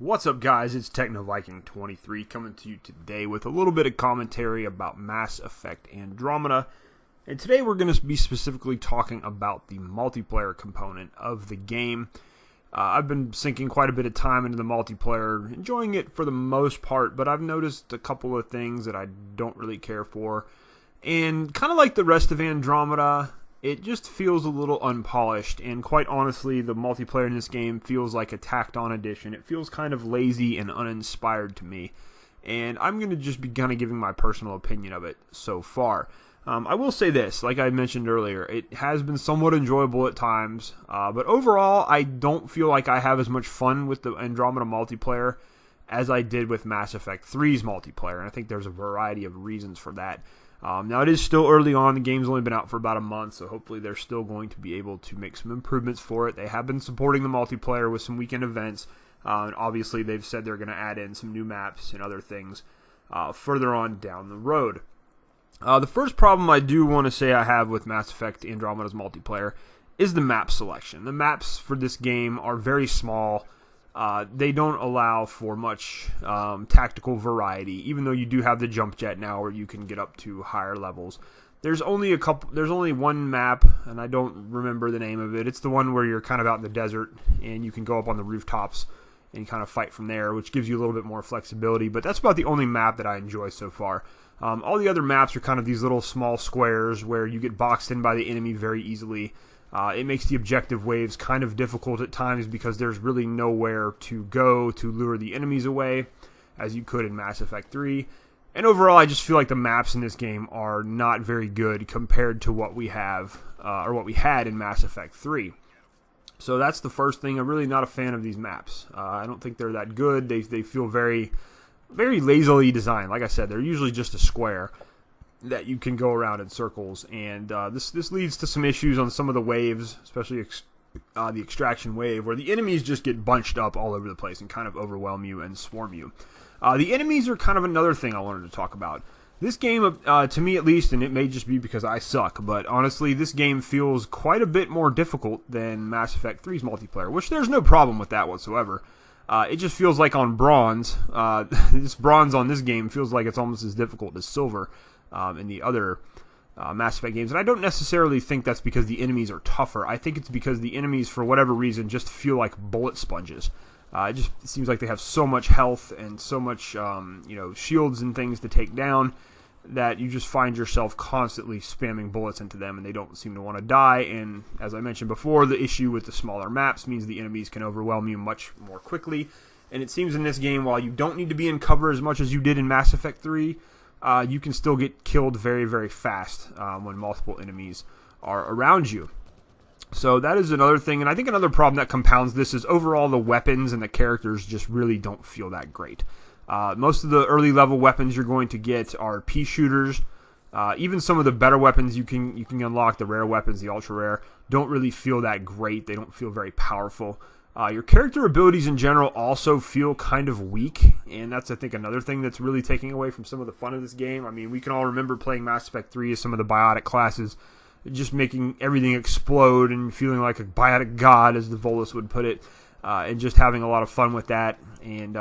What's up, guys? It's TechnoViking23 coming to you today with a little bit of commentary about Mass Effect Andromeda. And today we're going to be specifically talking about the multiplayer component of the game. I've been sinking quite a bit of time into the multiplayer, enjoying it for the most part, but I've noticed a couple of things that I don't really care for. And kind of like the rest of Andromeda, it just feels a little unpolished, and quite honestly, the multiplayer in this game feels like a tacked-on addition. It feels kind of lazy and uninspired to me, and I'm going to just be kind of giving my personal opinion of it so far. I will say this, like I mentioned earlier, it has been somewhat enjoyable at times, but overall, I don't feel like I have as much fun with the Andromeda multiplayer as I did with Mass Effect 3's multiplayer, and I think there's a variety of reasons for that. Now, it is still early on. The game's only been out for about a month, so hopefully they're still going to be able to make some improvements for it. They have been supporting the multiplayer with some weekend events, and obviously they've said they're going to add in some new maps and other things further on down the road. The first problem I do want to say I have with Mass Effect Andromeda's multiplayer is the map selection. The maps for this game are very small. They don't allow for much tactical variety, even though you do have the jump jet now where you can get up to higher levels. There's only one map, and I don't remember the name of it. It's the one where you're kind of out in the desert and you can go up on the rooftops and kind of fight from there, which gives you a little bit more flexibility, but that's about the only map that I enjoy so far. All the other maps are kind of these little small squares where you get boxed in by the enemy very easily. It makes the objective waves kind of difficult at times because there's really nowhere to go to lure the enemies away, as you could in Mass Effect 3. And overall, I just feel like the maps in this game are not very good compared to what we have, or what we had in Mass Effect 3. So that's the first thing. I'm really not a fan of these maps. I don't think they're that good. They feel very, very lazily designed. Like I said, they're usually just a square that you can go around in circles, and this leads to some issues on some of the waves, especially the extraction wave, where the enemies just get bunched up all over the place and kind of overwhelm you and swarm you. The enemies are kind of another thing I wanted to talk about. This game, to me at least, and it may just be because I suck, but honestly, this game feels quite a bit more difficult than Mass Effect 3's multiplayer, which there's no problem with that whatsoever. It just feels like on bronze, this bronze on this game feels like it's almost as difficult as silver in the other Mass Effect games. And I don't necessarily think that's because the enemies are tougher. I think it's because the enemies, for whatever reason, just feel like bullet sponges. It just seems like they have so much health and so much shields and things to take down that you just find yourself constantly spamming bullets into them, and they don't seem to want to die. And as I mentioned before, the issue with the smaller maps means the enemies can overwhelm you much more quickly. And it seems in this game, while you don't need to be in cover as much as you did in Mass Effect 3, you can still get killed very, very fast when multiple enemies are around you. So that is another thing. And I think another problem that compounds this is overall the weapons and the characters just really don't feel that great. Most of the early level weapons you're going to get are pea shooters. Even some of the better weapons you can unlock, the rare weapons, the ultra rare, don't really feel that great. They don't feel very powerful. Your character abilities in general also feel kind of weak, and that's, I think, another thing that's really taking away from some of the fun of this game. I mean, we can all remember playing Mass Effect 3 as some of the biotic classes, just making everything explode and feeling like a biotic god, as the Volus would put it, and just having a lot of fun with that. And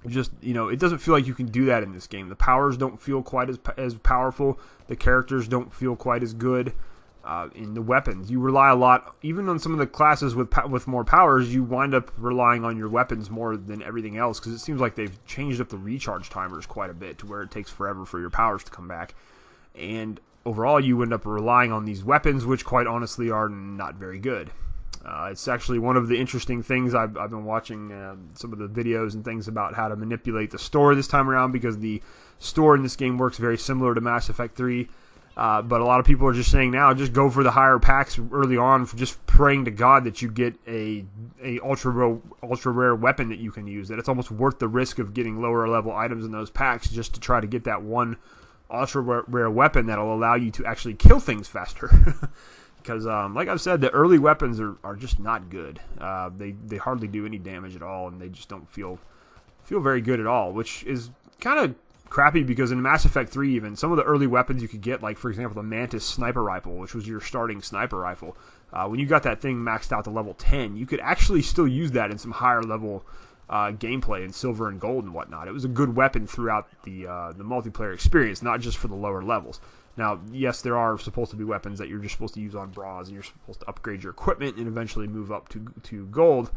it doesn't feel like you can do that in this game. The powers don't feel quite as powerful. The characters don't feel quite as good. In the weapons, you rely a lot, even on some of the classes with more powers, you wind up relying on your weapons more than everything else, because it seems like they've changed up the recharge timers quite a bit to where it takes forever for your powers to come back. And overall, you end up relying on these weapons, which quite honestly are not very good. It's actually one of the interesting things. I've been watching some of the videos and things about how to manipulate the store this time around, because the store in this game works very similar to Mass Effect 3. But a lot of people are just saying now, just go for the higher packs early on, for just praying to God that you get a ultra rare weapon that you can use. That it's almost worth the risk of getting lower level items in those packs just to try to get that one ultra rare weapon that'll allow you to actually kill things faster. Because, like I've said, the early weapons are just not good. They hardly do any damage at all, and they just don't feel very good at all, which is kind of crappy, because in Mass Effect 3 even, some of the early weapons you could get, like for example the Mantis sniper rifle, which was your starting sniper rifle, when you got that thing maxed out to level 10, you could actually still use that in some higher level gameplay in silver and gold and whatnot. It was a good weapon throughout the multiplayer experience, not just for the lower levels. Now, yes, there are supposed to be weapons that you're just supposed to use on bronze, and you're supposed to upgrade your equipment and eventually move up to gold.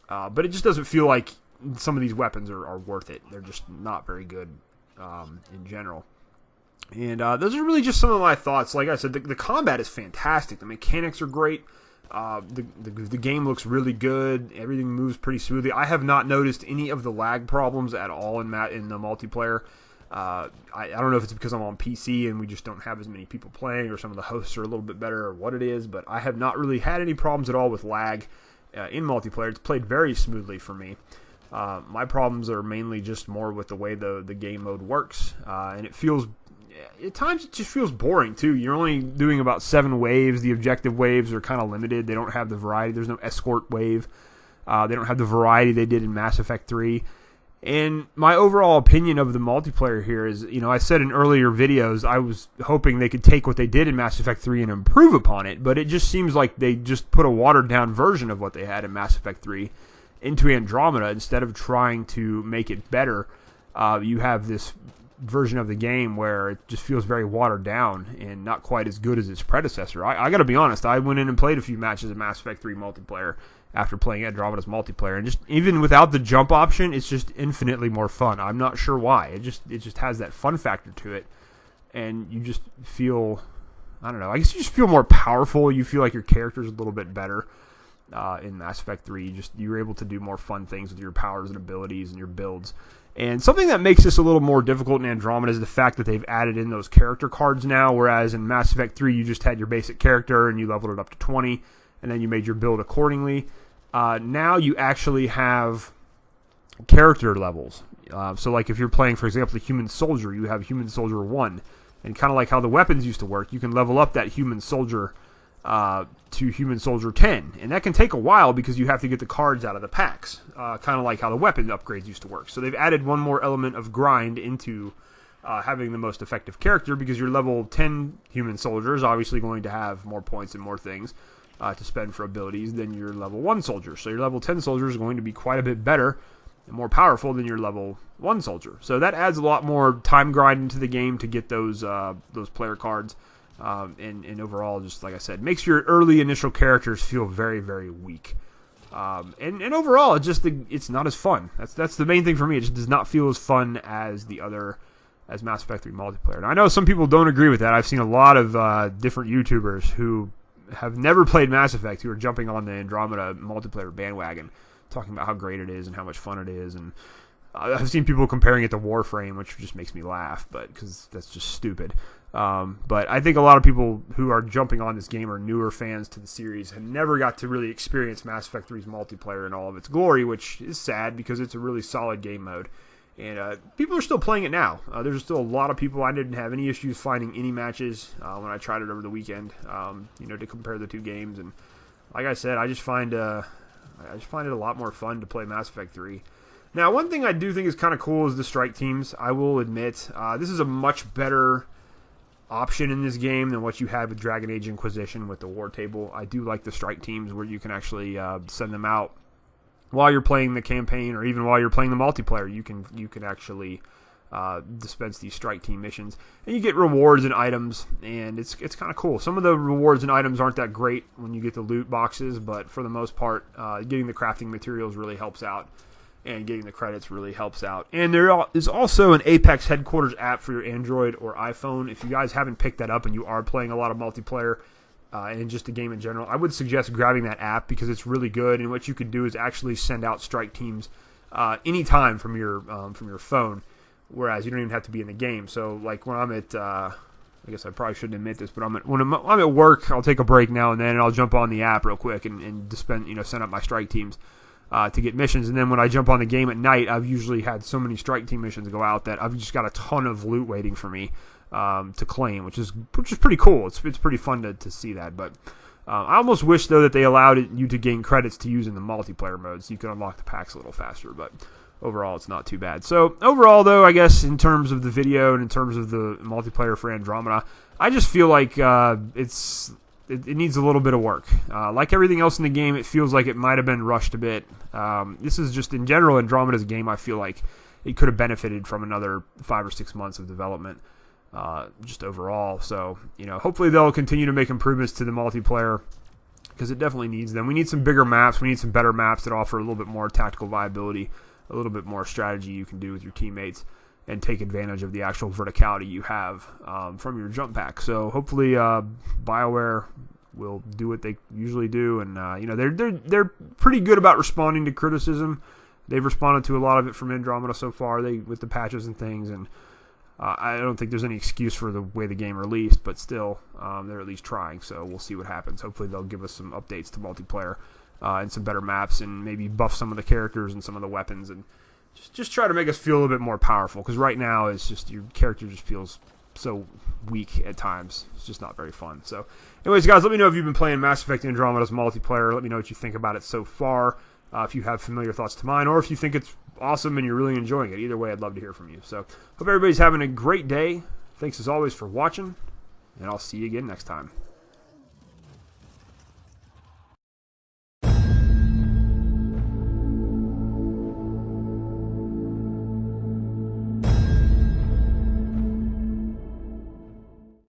But it just doesn't feel like some of these weapons are worth it. They're just not very good in general. And those are really just some of my thoughts. Like I said, the combat is fantastic. The mechanics are great. The game looks really good. Everything moves pretty smoothly. I have not noticed any of the lag problems at all in the multiplayer. I don't know if it's because I'm on PC and we just don't have as many people playing, or some of the hosts are a little bit better, or what it is, but I have not really had any problems at all with lag in multiplayer. It's played very smoothly for me. My problems are mainly just more with the way the game mode works, and it feels... At times it just feels boring too. You're only doing about 7 waves. The objective waves are kind of limited. They don't have the variety. There's no escort wave. They don't have the variety they did in Mass Effect 3. And my overall opinion of the multiplayer here is, I said in earlier videos I was hoping they could take what they did in Mass Effect 3 and improve upon it, but it just seems like they just put a watered down version of what they had in Mass Effect 3 into Andromeda instead of trying to make it better. You have this version of the game where it just feels very watered down and not quite as good as its predecessor. I gotta be honest, I went in and played a few matches of Mass Effect 3 multiplayer after playing Andromeda's multiplayer, and just even without the jump option, it's just infinitely more fun. I'm not sure why. It just has that fun factor to it, and you just feel, I don't know, I guess you just feel more powerful. You feel like your character's a little bit better in Mass Effect 3. You're able to do more fun things with your powers and abilities and your builds. And something that makes this a little more difficult in Andromeda is the fact that they've added in those character cards now, whereas in Mass Effect 3 you just had your basic character and you leveled it up to 20, and then you made your build accordingly. Now you actually have character levels. So like if you're playing, for example, a human soldier, you have human soldier 1. And kind of like how the weapons used to work, you can level up that human soldier to human soldier 10, and that can take a while because you have to get the cards out of the packs, kind of like how the weapon upgrades used to work. So they've added one more element of grind into having the most effective character, because your level 10 human soldier is obviously going to have more points and more things to spend for abilities than your level 1 soldier. So your level 10 soldier is going to be quite a bit better and more powerful than your level 1 soldier. So that adds a lot more time grind into the game to get those player cards. And overall, just like I said, makes your early initial characters feel very, very weak. And overall, it's not as fun. That's the main thing for me. It just does not feel as fun as as Mass Effect 3 multiplayer. And I know some people don't agree with that. I've seen a lot of different YouTubers who have never played Mass Effect who are jumping on the Andromeda multiplayer bandwagon, talking about how great it is and how much fun it is. And I've seen people comparing it to Warframe, which just makes me laugh, because that's just stupid. But I think a lot of people who are jumping on this game are newer fans to the series and never got to really experience Mass Effect 3's multiplayer in all of its glory, which is sad because it's a really solid game mode. And people are still playing it now. There's still a lot of people. I didn't have any issues finding any matches when I tried it over the weekend, to compare the two games. And like I said, I just find it a lot more fun to play Mass Effect 3. Now, one thing I do think is kind of cool is the strike teams. I will admit, this is a much better option in this game than what you had with Dragon Age Inquisition with the war table. I do like the strike teams where you can actually send them out while you're playing the campaign, or even while you're playing the multiplayer. You can actually dispense these strike team missions, and you get rewards and items, and it's kind of cool. Some of the rewards and items aren't that great when you get the loot boxes, but for the most part, getting the crafting materials really helps out. And getting the credits really helps out. And there is also an Apex Headquarters app for your Android or iPhone. If you guys haven't picked that up and you are playing a lot of multiplayer and just the game in general, I would suggest grabbing that app because it's really good. And what you can do is actually send out strike teams anytime from your phone, whereas you don't even have to be in the game. So like when I'm at, I guess I probably shouldn't admit this, but when I'm at work, I'll take a break now and then, and I'll jump on the app real quick and send up my strike teams to get missions. And then when I jump on the game at night, I've usually had so many strike team missions go out that I've just got a ton of loot waiting for me to claim, which is pretty cool. It's pretty fun to see that. But I almost wish, though, that they allowed you to gain credits to use in the multiplayer mode so you could unlock the packs a little faster. But overall, it's not too bad. So overall, though, I guess in terms of the video and in terms of the multiplayer for Andromeda, I just feel like it's it needs a little bit of work. Like everything else in the game, it feels like it might have been rushed a bit. This is just, in general, Andromeda's game, I feel like it could have benefited from another 5 or 6 months of development, just overall. So, hopefully they'll continue to make improvements to the multiplayer, because it definitely needs them. We need some bigger maps. We need some better maps that offer a little bit more tactical viability, a little bit more strategy you can do with your teammates, and take advantage of the actual verticality you have from your jump pack. So hopefully BioWare will do what they usually do, and they're pretty good about responding to criticism. They've responded to a lot of it from Andromeda so far, with the patches and things, and I don't think there's any excuse for the way the game released, but still, they're at least trying, so we'll see what happens. Hopefully they'll give us some updates to multiplayer and some better maps, and maybe buff some of the characters and some of the weapons, and just try to make us feel a little bit more powerful, because right now it's just your character just feels so weak at times. It's just not very fun. So anyways, guys, let me know if you've been playing Mass Effect Andromeda's multiplayer. Let me know what you think about it so far, if you have familiar thoughts to mine, or if you think it's awesome and you're really enjoying it. Either way, I'd love to hear from you. So hope everybody's having a great day. Thanks as always for watching, and I'll see you again next time.